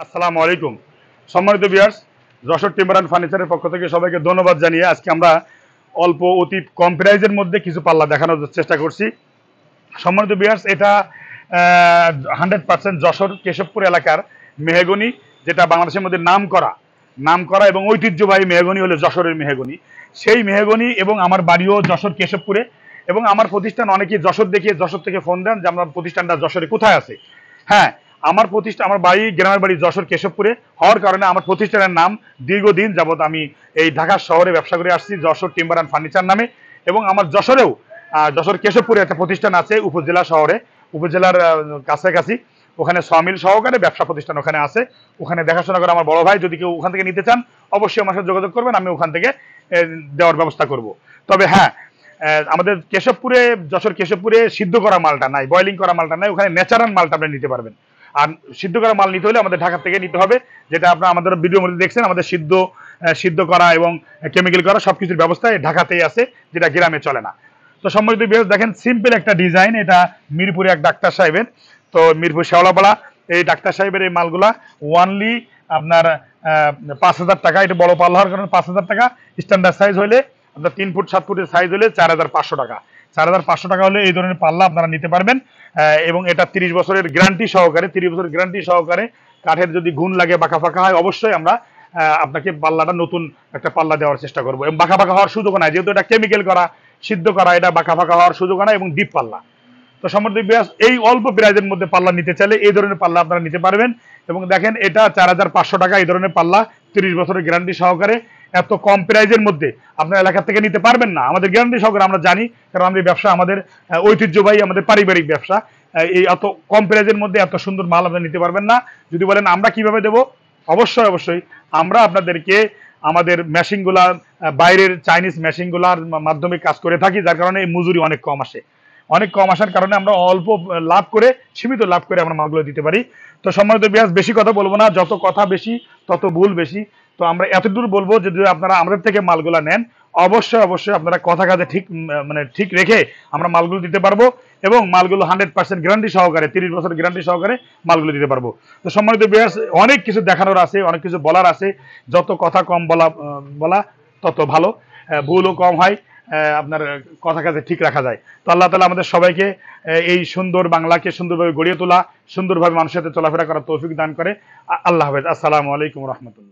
আসসালামু আলাইকুম। সম্মানিত ভিউয়ার্স, যশোর টিম্বার অ্যান্ড ফার্নিচারের পক্ষ থেকে সবাইকে ধন্যবাদ জানিয়ে আজকে আমরা অল্প অতি কম প্রাইজের মধ্যে কিছু পাল্লা দেখানোর চেষ্টা করছি। সম্মানিত ভিউয়ার্স, এটা 100% যশোর কেশবপুর এলাকার মেহগনি, যেটা বাংলাদেশের মধ্যে নাম করা এবং ঐতিহ্যবাহী মেহগনি হলো যশোরের মেহগনি। সেই মেহগনি এবং আমার বাড়িও যশোর কেশবপুরে, এবং আমার প্রতিষ্ঠান অনেকেই যশোর দেখে যশোর থেকে ফোন দেন যে আমার প্রতিষ্ঠানটা যশোরে কোথায় আছে। হ্যাঁ, আমার বাড়ি, গ্রামের বাড়ি যশোর কেশবপুরে হওয়ার কারণে আমার প্রতিষ্ঠানের নাম দীর্ঘদিন যাবৎ আমি এই ঢাকা শহরে ব্যবসা করে আসছি যশোর টিম্বার অ্যান্ড ফার্নিচার নামে। এবং আমার যশোরেও যশোর কেশবপুরে একটা প্রতিষ্ঠান আছে উপজেলা শহরে, উপজেলার কাছাকাছি। ওখানে সমিল সহকারে ব্যবসা প্রতিষ্ঠান ওখানে আছে। ওখানে দেখাশোনা করে আমার বড় ভাই, যদি কেউ ওখান থেকে নিতে চান অবশ্যই আমার সাথে যোগাযোগ করবেন, আমি ওখান থেকে দেওয়ার ব্যবস্থা করব। তবে হ্যাঁ, আমাদের কেশবপুরে, যশোর কেশবপুরে সিদ্ধ করা মালটা নাই, বয়লিং করা মালটা নাই। ওখানে ন্যাচারাল মালটা আপনি নিতে পারবেন। আর সিদ্ধ করা মাল নিতে হলে আমাদের ঢাকা থেকে নিতে হবে, যেটা আপনারা আমাদের ভিডিওর মধ্যে দেখছেন। আমাদের সিদ্ধ করা এবং কেমিক্যাল করা সবকিছুর ব্যবস্থা ঢাকাতেই আছে, যেটা গ্রামে চলে না। তো সম্মানিত ভিউয়ার্স, দেখেন সিম্পল একটা ডিজাইন, এটা মিরপুরে এক ডাক্তার সাহেবের, তো মিরপুর শেওলাপাড়া এই ডাক্তার সাহেবের এই মালগুলা ওয়ানলি আপনার 5,000 টাকা। এটা বড় পাল্লা হওয়ার কারণে 5,000 টাকা। স্ট্যান্ডার্ড সাইজ হলে আপনার 3 ফুট 7 ফুটের সাইজ হলে 4,500 টাকা। 4,500 টাকা হলে এই ধরনের পাল্লা আপনারা নিতে পারবেন। এবং এটা 30 বছরের গ্যারান্টি সহকারে, 30 বছরের গ্যারান্টি সহকারে। কাঠের যদি ঘুণ লাগে, বাঁকা ফাঁকা হয়, অবশ্যই আমরা আপনাকে পাল্লাটা নতুন একটা পাল্লা দেওয়ার চেষ্টা করবো। এবং বাঁকা ফাঁকা হওয়ার সুযোগ নাই, যেহেতু এটা কেমিক্যাল করা, সিদ্ধ করা, এটা বাঁকা ফাঁকা হওয়ার সুযোগ নাই এবং ডিপ পাল্লা। তো সম্মানিত ভিউয়ার্স, এই অল্প প্রাইজের মধ্যে পাল্লা নিতে চাইলে এই ধরনের পাল্লা আপনারা নিতে পারবেন। এবং দেখেন, এটা 4,500 টাকা এই ধরনের পাল্লা, 30 বছরের গ্যারান্টি সহকারে। এত কম প্রাইজের মধ্যে আপনার এলাকা থেকে নিতে পারবেন না। আমাদের গ্যারান্টি সহকারে আমরা জানি, কারণ আমাদের ব্যবসা, আমাদের ঐতিহ্যবাহী, আমাদের পারিবারিক ব্যবসা। এই এত কম প্রাইজের মধ্যে এত সুন্দর মাল আপনারা নিতে পারবেন না। যদি বলেন আমরা কিভাবে দেবো, অবশ্যই আমরা আপনাদেরকে আমাদের মেশিনগুলা, বাইরের চাইনিজ মেশিনগুলার মাধ্যমে কাজ করে থাকি, যার কারণে এই মজুরি অনেক কম আসার কারণে আমরা অল্প লাভ করে, সীমিত লাভ করে আমরা মালগুলো দিতে পারি। তো সম্মানিত ভিউয়ার্স, বেশি কথা বলবো না, যত কথা বেশি তত ভুল বেশি। তো আমরা এতদূর বলবো যে যদি আপনারা আমাদের থেকে মালগুলা নেন, অবশ্যই আপনারা কথা কাজে ঠিক রেখে আমরা মালগুলো দিতে পারবো। এবং মালগুলো 100% গ্যারান্টি সহকারে, 30 বছর গ্যারান্টি সহকারে মালগুলো দিতে পারবো। তো সম্মানিত ভিউয়ার্স, অনেক কিছু দেখানোর আছে, অনেক কিছু বলার আছে। যত কথা কম বলা তত ভালো, ভুলও কম হয়, আপনার কথা কাজে ঠিক রাখা যায়। তো আল্লাহ তাআলা আমাদের সবাইকে এই সুন্দর বাংলাকে সুন্দরভাবে গড়িয়ে তোলা, সুন্দরভাবে মানুষের সাথে চলাফেরা করার তৌফিক দান করে। আল্লাহ হাফেজ। আসসালামু আলাইকুম রহমতুল্লাহ।